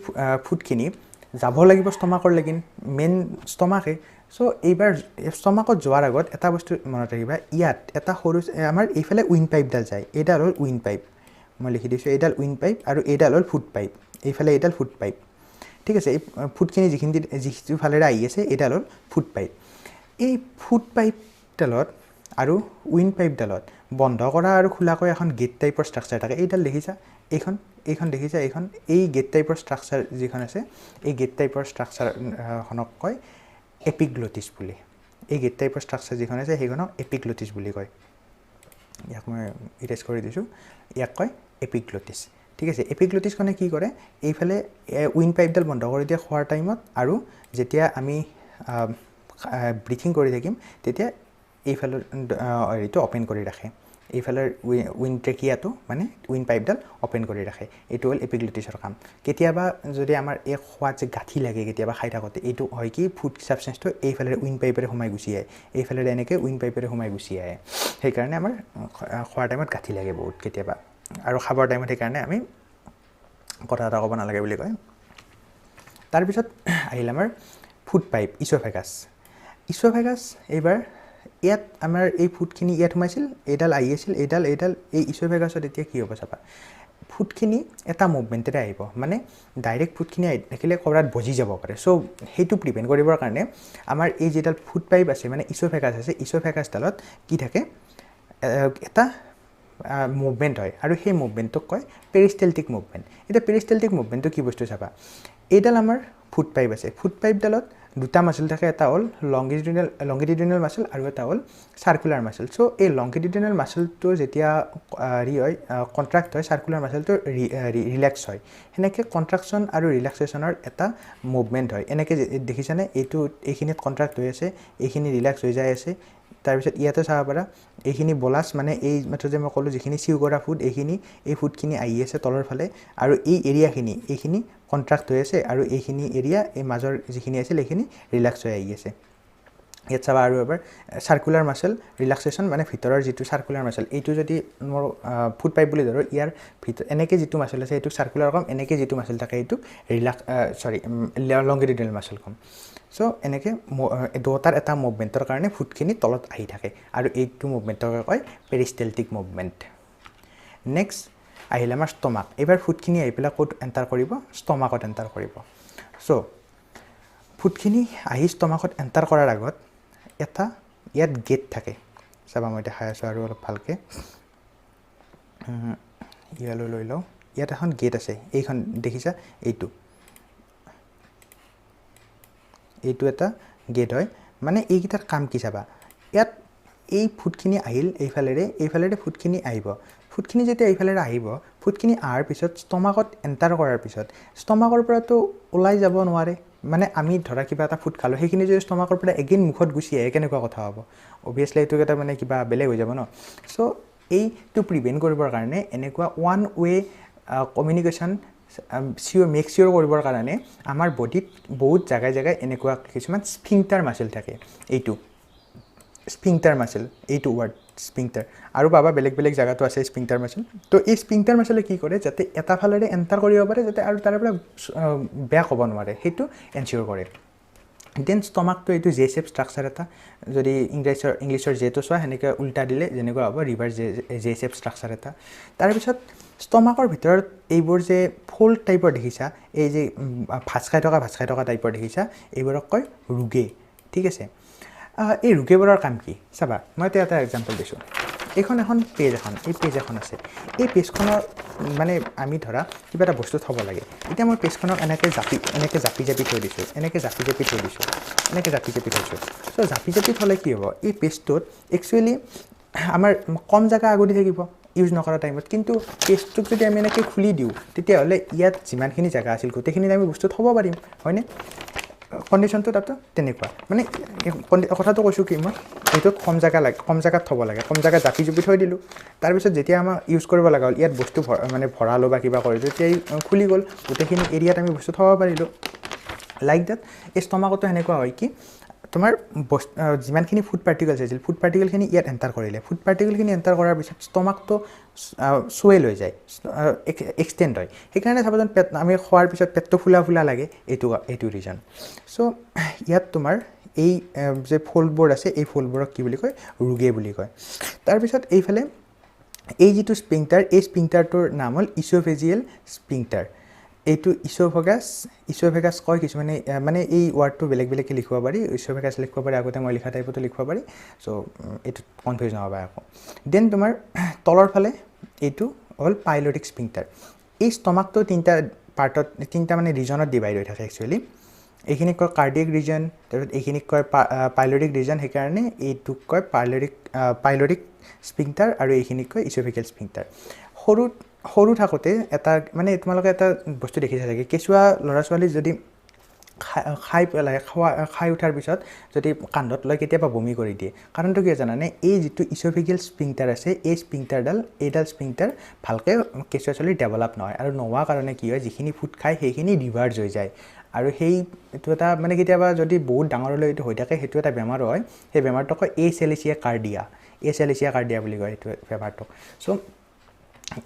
ফুডখিনি যাব লাগিব ষ্টমাকৰ লাগিন মেইন ষ্টমাকে চ' এইবাৰ ষ্টমাকত যোৱাৰ আগত এটা বস্তু মনত ৰাখিবা ইয়াত এটা সৰু আমাৰ এইফালে উইণ্ড পাইপডাল যায় এইডাল হ'ল উইণ্ড পাইপ মই লিখি দিছোঁ এইডাল উইণ্ড পাইপ আৰু এইডাল হ'ল ফুড পাইপ এইফালে এইডাল ফুড পাইপ ঠিক আছে এই ফুডখিনি যিটো ফালেৰে আহি আছে এইডাল হ'ল ফুড পাইপ এই ফুড পাইপডালত আৰু উইণ্ড পাইপডালত বন্ধ কৰা আৰু খোলাকৈ এখন গেট টাইপৰ ষ্ট্ৰাকচাৰ থাকে এইডাল দেখিছা এইখন দেখিছা এই গেট টাইপৰ ষ্ট্ৰাকচাৰ যিখন আছে এই গেট টাইপৰ ষ্ট্ৰাকচাৰখনক কয় এপিগ্লটিছ বুলি এই গেট টাইপৰ ষ্ট্ৰাকচাৰ যিখন আছে সেইখনক এপিগ্লটিছ বুলি কয় ইয়াক মই ইৰেজ কৰি দিছোঁ ইয়াক কয় এপিগ্লটিছ ঠিক আছে এপিগ্লটিছখনে কি কৰে এইফালে উইণ্ড পাইপডাল বন্ধ কৰি দিয়ে খোৱাৰ টাইমত আৰু যেতিয়া আমি ব্ৰিথিং কৰি থাকিম তেতিয়া এইফালৰ হেৰিটো অ'পেন কৰি ৰাখে এইফালৰ উইণ্ড ট্ৰেকিয়াটো মানে উইণ্ড পাইপডাল অ'পেন কৰি ৰাখে এইটো হ'ল এপিগ্লটিছৰ কাম কেতিয়াবা যদি আমাৰ এই খোৱাত যে গাঁঠি লাগে কেতিয়াবা খাই থাকোঁতে এইটো হয় কি ফুড ছাবষ্টেঞ্চটো এইফালে উইণ্ড পাইপেৰে সোমাই গুচি আহে এইফালে এনেকৈ উইণ্ড পাইপেৰে সোমাই গুচি আহে সেইকাৰণে আমাৰ খোৱাৰ টাইমত গাঁঠি লাগে বহুত কেতিয়াবা আৰু খাবৰ টাইমত সেইকাৰণে আমি কথা এটা ক'ব নালাগে বুলি কয় তাৰপিছত আহিল আমাৰ ফুড পাইপ ইছ'ফেগাছ এইবাৰ ইয়াত আমাৰ এই ফুডখিনি ইয়াত সোমাইছিল এইডাল আহি আছিল এইডাল এই ইছ'ফেগাছত এতিয়া কি হ'ব চাবা ফুডখিনি এটা মুভমেণ্টেৰে আহিব মানে ডাইৰেক্ট ফুডখিনি আহি থাকিলে ক'ৰবাত বজি যাব পাৰে চ' সেইটো প্ৰিভেণ্ট কৰিবৰ কাৰণে আমাৰ এই যিডাল ফুড পাইপ আছে মানে ইছ'ফেগাছ আছে ইছ'ফেগাছডালত কি থাকে এটা মুভমেণ্ট হয় আৰু সেই মুভমেণ্টটোক কয় পেৰিষ্টেলটিক মুভমেণ্ট এতিয়া পেৰিষ্টেলটিক মুভমেণ্টটো কি বস্তু চাবা এইডাল আমাৰ ফুড পাইপ আছে ফুড পাইপডালত দুটা মাছল থাকে এটা হ'ল লংগিটিউডিনেল মাছল আৰু এটা হ'ল চাৰ্কুলাৰ মাছল চ' এই লংগিটিউডিনেল মাছলটো যেতিয়া কণ্ট্ৰাক্ট হয় চাৰ্কুলাৰ মাছলটো ৰিলেক্স হয় সেনেকৈ কণ্ট্ৰাকশ্যন আৰু ৰিলেক্সেশ্যনৰ এটা মুভমেণ্ট হয় এনেকৈ দেখিছানে এইখিনিত কণ্ট্ৰাক্ট হৈ আছে এইখিনি ৰিলেক্স হৈ যাই আছে তাৰপিছত ইয়াতে চাব পাৰা এইখিনি বলাছ মানে এই মাত্ৰ যে মই ক'লোঁ যিখিনি চিউ কৰা ফুড এই ফুডখিনি আহি আছে তলৰ ফালে আৰু এই এৰিয়াখিনি এইখিনি কণ্ট্ৰাক্ট হৈ আছে আৰু এইখিনি এৰিয়া এই মাজৰ যিখিনি আছিল এইখিনি ৰিলেক্স হৈ আহি আছে ইয়াত চাবা আৰু এবাৰ সাৰ্কুলাৰ মাসল ৰিলেক্সেশ্যন মানে ভিতৰৰ যিটো সাৰ্কুলাৰ মাসল এইটো যদি মোৰ ফুড পাইপ বুলি ধৰো ইয়াৰ ভিতৰ এনেকে যিটো মাসল আছে এইটো সাৰ্কুলাৰ কম এনেকে যিটো মাসল থাকে এইটো ৰিলেক্স লংগিটিউডিনেল মাসল কম সো এনেকে দুটাৰ এটা মুভমেন্টৰ কাৰণে ফুডখিনি তলত আহি থাকে আৰু এইটো মুভমেন্টক কয় পেৰিষ্টেলটিক মুভমেন্ট নেক্সট আহিলে আমাৰ ষ্টমাক এবাৰ ফুডখিনি আহি পেলাই ক'ত এণ্টাৰ কৰিব ষ্টমাকত এণ্টাৰ কৰিব সো ফুডখিনি আহি ষ্টমাকত এণ্টাৰ কৰাৰ আগত এটা ইয়াত গেট থাকে চাবা মই দেখাই আছোঁ আৰু অলপ ভালকৈ ইয়ালৈ লৈ লওঁ ইয়াত এখন গেট আছে এইখন দেখিছা এইটো এটা গেট হয় মানে এইকেইটাৰ কাম কি চাবা ইয়াত এই ফুডখিনি আহিল এইফালেৰে ফুডখিনি আহিব ফুডখিনি যেতিয়া এইফালেৰে আহিব ফুডখিনি অহাৰ পিছত ষ্টমাকত এণ্টাৰ কৰাৰ পিছত ষ্টমাকৰ পৰাতো ওলাই যাব নোৱাৰে মানে আমি ধৰা কিবা এটা ফুড খালোঁ সেইখিনি যদি ষ্টমাকৰ পৰা এগেইন মুখত গুচি আহে কেনেকুৱা কথা হ'ব অবভিয়াছলি এইটো এটা মানে কিবা বেলেগ হৈ যাব ন চ' এইটো প্ৰিভেণ্ট কৰিবৰ কাৰণে এনেকুৱা ওৱান ৱে কমিউনিকেশ্যন মেক চিয়'ৰ কৰিবৰ কাৰণে আমাৰ বডিত বহুত জাগাই এনেকুৱা কিছুমান স্ফিংটাৰ মাসল থাকে এইটো স্ফিংটাৰ মাসল এইটো ৱৰ্ড স্ফিংটাৰ আৰু পাবা বেলেগ জাগাতো আছে স্ফিংটাৰ মাসল তো এই স্ফিংটাৰ মাসলে কি কৰে যাতে এটা ফালেৰে এণ্টাৰ কৰিব পাৰে যাতে আৰু তাৰ পৰা বেক হ'ব নোৱাৰে সেইটো এনচিয়'ৰ কৰে দেন ষ্টমাকটো এইটো জে শেপ ষ্ট্ৰাকচাৰ এটা যদি ইংলিছৰ জেটো চোৱা সেনেকৈ উল্টা দিলে যেনেকুৱা হ'ব ৰিভাৰ্ছ জে শেপ ষ্ট্ৰাকচাৰ এটা তাৰপিছত ষ্টমাকৰ ভিতৰত এইবোৰ যে ফল্ড টাইপৰ দেখিছা এই যে ভাজ খাই থকা টাইপৰ দেখিছা এইবোৰক কয় ৰুগে ঠিক আছে এই ৰুগেবোৰৰ কাম কি চাবা মই এটা এক্সাম্পল দিছোঁ এইখন এখন পেজ এখন আছে এই পেজখনৰ মানে আমি ধৰা কিবা এটা বস্তু থ'ব লাগে এতিয়া মই পেজখনক এনেকৈ জাপি থৈ দিছোঁ চ' জাপি থ'লে কি হ'ব এই পেজটোত একচুৱেলি আমাৰ কম জেগা আগতে থাকিব ইউজ নকৰা টাইমত কিন্তু পেজটোক যদি আমি এনেকৈ খুলি দিওঁ তেতিয়াহ'লে ইয়াত যিমানখিনি জেগা আছিল গোটেইখিনিত আমি বস্তু থ'ব পাৰিম হয়নে কণ্ডিশ্যনটো তাতো তেনেকুৱা মানে কথাটো কৈছোঁ কি মই এইটোত কম জেগাত থ'ব লাগে কম জেগাত জাপি থৈ দিলোঁ তাৰপিছত যেতিয়া আমাৰ ইউজ কৰিব লগা হ'ল ইয়াত বস্তু মানে ভৰালোঁ বা কিবা কৰিলোঁ তেতিয়া খুলি গ'ল গোটেইখিনি এৰিয়াত আমি বস্তু থ'ব পাৰিলোঁ লাইক ডেট এই ষ্টমাকতো সেনেকুৱা হয় কি তোমাৰ যিমানখিনি ফুড পাৰ্টিকলছ আছিল ফুড পাৰ্টিকলখিনি ইয়াত এণ্টাৰ কৰিলে ফুড পাৰ্টিকলখিনি এণ্টাৰ কৰাৰ পিছত ষ্টমাকটো চুৱেল হৈ যায় এক্সটেণ্ড হয় সেইকাৰণে চাবচোন আমি খোৱাৰ পিছত পেটটো ফুলা লাগে এইটো ৰিজন চ' ইয়াত তোমাৰ এই যে ফল্ডবোৰ আছে এই ফল্ডবোৰক কি বুলি কয় ৰুগে বুলি কয় তাৰপিছত এইফালে এই যিটো স্পিংটাৰ এই স্পিংটাৰটোৰ নাম হ'ল ইছ'ফেজিয়েল স্পিংটাৰ এইটো ইছ'ভেগাছ কয় কিছুমানে মানে এই ৱৰ্ডটো বেলেগকৈ লিখিব পাৰি ইছ'ভেগাছ লিখিব পাৰি আগতে মই লিখা টাইপতো লিখিব পাৰি চ' এইটো কনফিউজ নহ'বা আকৌ দেন তোমাৰ তলৰ ফালে এইটো হ'ল পাইলটিক স্পিংটাৰ এই ষ্টমাকটো তিনিটা মানে ৰিজনত ডিভাইড হৈ থাকে একচুৱেলি এইখিনিক কয় কাৰ্ডিয়েক ৰিজন তাৰপিছত এইখিনিক কয় পাইলটিক ৰিজন সেইকাৰণে এইটোক কয় পাইলটিক স্পিংটাৰ আৰু এইখিনিক কয় ইছ'ফেগিয়েল স্পিংটাৰ সৰু থাকোঁতে এটা মানে তোমালোকে এটা বস্তু দেখিছা চাগে কেঁচুৱা ল'ৰা ছোৱালী যদি খাই উঠাৰ পিছত যদি কান্ধত লয় কেতিয়াবা বমি কৰি দিয়ে কাৰণটো কি জানানে এই যিটো ইছ'ফেগিয়েল স্পিংটাৰ আছে এইডাল স্পিংটাৰ ভালকৈ কেঁচুৱা ছোৱালীৰ ডেভেলপ নহয় আৰু নোহোৱাৰ কাৰণে কি হয় যিখিনি ফুড খায় সেইখিনি ৰিভাৰ্ছ হৈ যায় আৰু এইটো এটা মানে কেতিয়াবা যদি বহুত ডাঙৰলৈ এইটো হৈ থাকে সেইটো এটা বেমাৰ হয় সেই বেমাৰটোক কয় এচেলেচিয়া কাৰ্ডিয়া বুলি কয় এইটো বেমাৰটোক চ'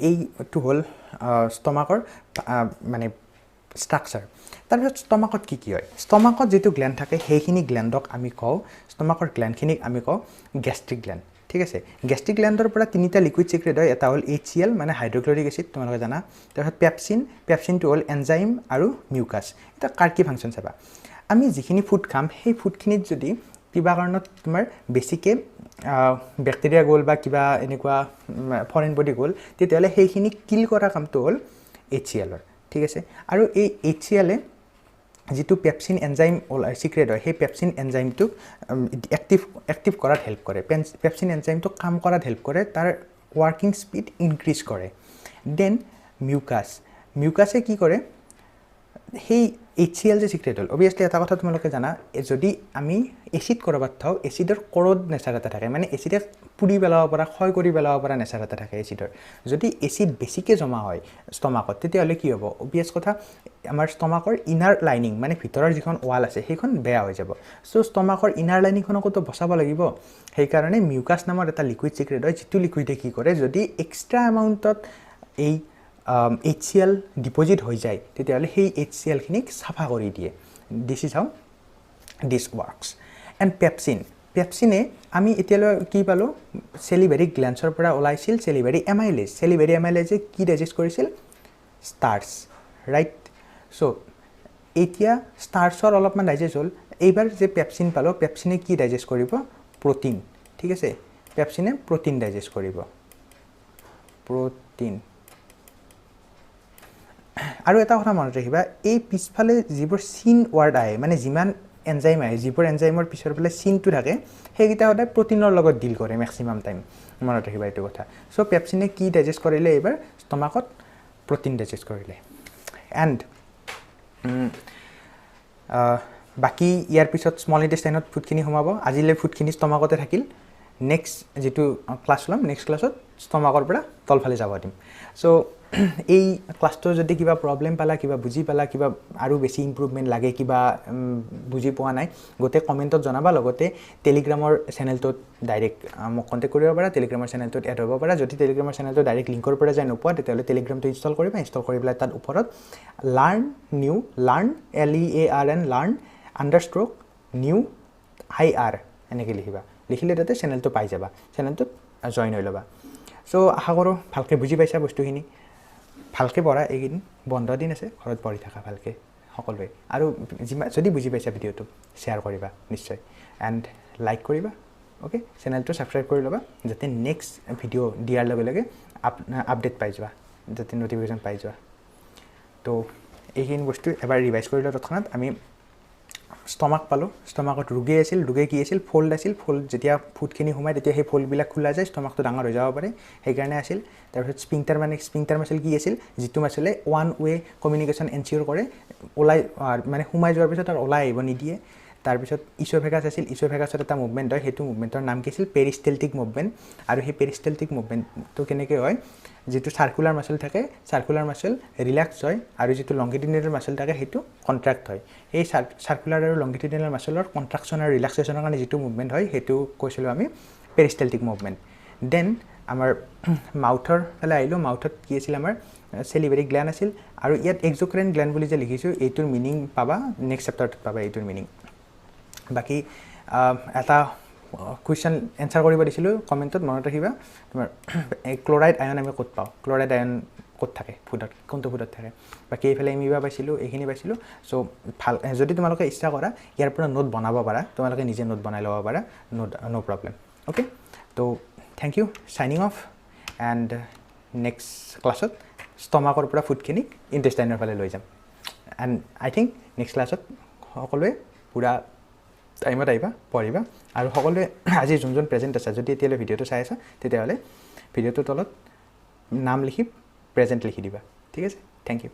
এইটো হ'ল ষ্টমাকৰ মানে ষ্ট্ৰাকচাৰ তাৰপিছত ষ্টমাকত কি হয় ষ্টমাকত যিটো গ্লেণ্ড থাকে সেইখিনি গ্লেণ্ডক আমি কওঁ ষ্টমাকৰ গ্লেণ্ডখিনিক আমি কওঁ গেষ্ট্ৰিক গ্লেণ্ড ঠিক আছে গেষ্ট্ৰিক গ্লেণ্ডৰ পৰা তিনিটা লিকুইড চিক্ৰেট হয় এটা হ'ল HCl মানে হাইড্ৰক্লৰিক এচিড তোমালোকে জানা তাৰপিছত পেপচিনটো হ'ল এনজাইম আৰু মিউকাছ এটা কাৰ কি ফাংচন চাবা আমি যিখিনি ফুড খাম সেই ফুডখিনিত যদি কিবা কাৰণত তোমাৰ বেছিকৈ বেক্টেৰিয়া গ'ল বা কিবা এনেকুৱা ফৰেইন বডি গ'ল তেতিয়াহ'লে সেইখিনি কিল কৰা কামটো হ'ল HClৰ ঠিক আছে আৰু এই HClয়ে যিটো পেপচিন এনজাইম চিক্ৰেট হয় সেই পেপচিন এনজাইমটোক এক্টিভ কৰাত হেল্প কৰে পেপচিন এনজাইমটোক কাম কৰাত হেল্প কৰে তাৰ ৱৰ্কিং স্পীড ইনক্ৰিজ কৰে দেন মিউকাছে কি কৰে সেই HCl যে চিক্ৰেট হ'ল অবভিয়াছলি এটা কথা তোমালোকে জানা যদি আমি এচিড কৰবাত থওঁ এচিডৰ কৰড নেচাৰ এটা থাকে মানে এচিডে পুৰি পেলাব পৰা ক্ষয় কৰি পেলাব পৰা নেচাৰ এটা থাকে এচিডৰ যদি এচিড বেছিকৈ জমা হয় ষ্টমাকত তেতিয়াহ'লে কি হ'ব অবভিয়াছ কথা আমাৰ ষ্টমাকৰ ইনাৰ লাইনিং মানে ভিতৰৰ যিখন ৱাল আছে সেইখন বেয়া হৈ যাব চ' ষ্টমাকৰ ইনাৰ লাইনিংখনকতো বচাব লাগিব সেইকাৰণে মিউকাছ নামৰ এটা লিকুইড চিক্ৰেট হয় যিটো লিকুইডে কি কৰে যদি এক্সট্ৰা এমাউণ্টত এই HCl ডিপজিট হৈ যায় তেতিয়াহ'লে সেই HClখিনিক চাফা কৰি দিয়ে this is how this works and পেপচিনে আমি এতিয়ালৈ কি পালোঁ চেলিভেৰী গ্লেন্সৰ পৰা ওলাইছিল চেলিভেৰী এমাইলেজে কি ডাইজেষ্ট কৰিছিল ষ্টাৰ্চ ৰাইট চ' এতিয়া ষ্টাৰ্চৰ অলপমান ডাইজেষ্ট হ'ল এইবাৰ যে পেপচিন পালোঁ পেপচিনে কি ডাইজেষ্ট কৰিব প্ৰ'টিন ঠিক আছে পেপচিনে প্ৰ'টিন ডাইজেষ্ট কৰিব প্ৰ'টিন আৰু এটা কথা মনত ৰাখিবা এই পিছফালে যিবোৰ চিন ৱাৰ্ড আহে মানে যিমান এনজাইম আহে যিবোৰ এনজাইমৰ পিছৰ ফালে চিনটো থাকে সেইকেইটা সদায় প্ৰ'টিনৰ লগত ডিল কৰে মেক্সিমাম টাইম মনত ৰাখিবা এইটো কথা চ' পেপচিনে কি ডাইজেষ্ট কৰিলে এইবাৰ ষ্টমাকত প্ৰ'টিন ডাইজেষ্ট কৰিলে এণ্ড বাকী ইয়াৰ পিছত স্মল ইণ্টেষ্টাইনত ফুডখিনি সোমাব আজিলৈ ফুডখিনি ষ্টমাকতে থাকিল নেক্সট যিটো ক্লাছ ল'ম নেক্সট ক্লাছত ষ্টমাকৰ পৰা তলফালে যাব দিম চ' এই ক্লাছটো যদি কিবা প্ৰব্লেম পালা কিবা বুজি পালা কিবা আৰু বেছি ইম্প্ৰুভমেণ্ট লাগে কিবা বুজি পোৱা নাই গোটেই কমেণ্টত জনাবা লগতে টেলিগ্ৰামৰ চেনেলটোত ডাইৰেক্ট মোক কণ্টেক্ট কৰিব পাৰা টেলিগ্ৰামৰ চেনেলটোত এড হ'ব পাৰা যদি টেলিগ্ৰামৰ চেনেলটো ডাইৰেক্ট লিংকৰ পৰা যায় নোপোৱা তেতিয়াহ'লে টেলিগ্ৰামটো ইনষ্টল কৰিবা ইনষ্টল কৰি পেলাই তাত ওপৰত লাৰ্ণ LEARN_new IR এনেকৈ লিখিবা লিখিলে তাতে চেনেলটো পাই যাবা চেনেলটোত জইন হৈ ল'বা চ' আশা কৰোঁ ভালকৈ বুজি পাইছা বস্তুখিনি ভালকৈ পঢ়া এইকেইদিন বন্ধ দিন আছে ঘৰত পঢ়ি থাকা ভালকৈ সকলোৱে আৰু যদি বুজি পাইছা ভিডিঅ'টো শ্বেয়াৰ কৰিবা নিশ্চয় এণ্ড লাইক কৰিবা অ'কে চেনেলটো ছাবস্ক্ৰাইব কৰি ল'বা যাতে নেক্সট ভিডিঅ' দিয়াৰ লগে লগে আপডেট পাই যোৱা যাতে নটিফিকেশ্যন পাই যোৱা তো এইখিনি বস্তু এবাৰ ৰিভাইজ কৰি লওঁ তৎক্ষণাত আমি ষ্টমাক পালোঁ ষ্টমাকত ৰোগে কি আছিল ফল্ড আছিল ফল্ড যেতিয়া ফুডখিনি সোমায় তেতিয়া সেই ফল্ডবিলাক খোলা যায় ষ্টমাকটো ডাঙৰ হৈ যাব পাৰে সেইকাৰণে আছিল তাৰপিছত স্পিংটাৰ মাচেল কি আছিল যিটো মাচেলে ওৱান ৱে কমিউনিকেশ্যন এনচিয়'ৰ কৰে ওলাই মানে সোমাই যোৱাৰ পিছত আৰু ওলাই আহিব নিদিয়ে তাৰপিছত ইছ'ফেগাছ আছিল ইছ'ফেগাছত এটা মুভমেণ্ট হয় সেইটো মুভমেণ্টৰ নাম কি আছিল পেৰিষ্টেলটিক মুভমেণ্ট আৰু সেই পেৰিষ্টেলটিক মুভমেণ্টটো কেনেকৈ হয় যিটো চাৰ্কুলাৰ মাচেল থাকে চাৰ্কুলাৰ মাচেল ৰিলেক্স হয় আৰু যিটো লংগিটিউডিনেল মাচেল থাকে সেইটো কণ্ট্ৰেক্ট হয় এই চাৰ্কুলাৰ আৰু লংগিটিউডিনেল মাচেলৰ কণ্ট্ৰাকশ্যন আৰু ৰিলেক্সেশ্যনৰ কাৰণে যিটো মুভমেণ্ট হয় সেইটো কৈছিলোঁ আমি পেৰিষ্টেলটিক মুভমেণ্ট দেন আমাৰ মাউথৰ ফালে আহিলোঁ মাউথত কি আছিল আমাৰ চেলিভেৰী গ্লেণ্ড আছিল আৰু ইয়াত এক্সোক্ৰাইন গ্লেণ্ড বুলি যে লিখিছোঁ এইটোৰ মিনিং পাবা নেক্সট চেপ্টাৰটোত পাবা এইটোৰ মিনিং বাকী এটা কুৱেশ্যন এনচাৰ কৰিব দিছিলোঁ কমেণ্টত মনত ৰাখিবা তোমাৰ ক্লৰাইড আয়ন আমি ক'ত পাওঁ ক্লৰাইড আয়ন ক'ত থাকে ফুডত কোনটো ফুডত থাকে বাকী এইফালে এমিবা পাইছিলোঁ এইখিনি পাইছিলোঁ চ' ভাল যদি তোমালোকে ইচ্ছা কৰা ইয়াৰ পৰা নোট বনাব পাৰা তোমালোকে নিজে নোট বনাই ল'ব পাৰা ন' প্ৰব্লেম অ'কে তো thank you signing off and next ক্লাছত ষ্টমাকৰ পৰা ফুডখিনিক ইণ্টেষ্টাইনৰ ফালে লৈ যাম এণ্ড আই থিংক নেক্সট ক্লাছত সকলোৱে পূৰা টাইমত আহিবা পঢ়িবা আৰু সকলোৱে আজি যোনজন প্ৰেজেণ্ট আছে যদি এতিয়ালৈ ভিডিঅ'টো চাই আছা তেতিয়াহ'লে ভিডিঅ'টোৰ তলত নাম লিখি প্ৰেজেণ্ট লিখি দিবা ঠিক আছে থেংক ইউ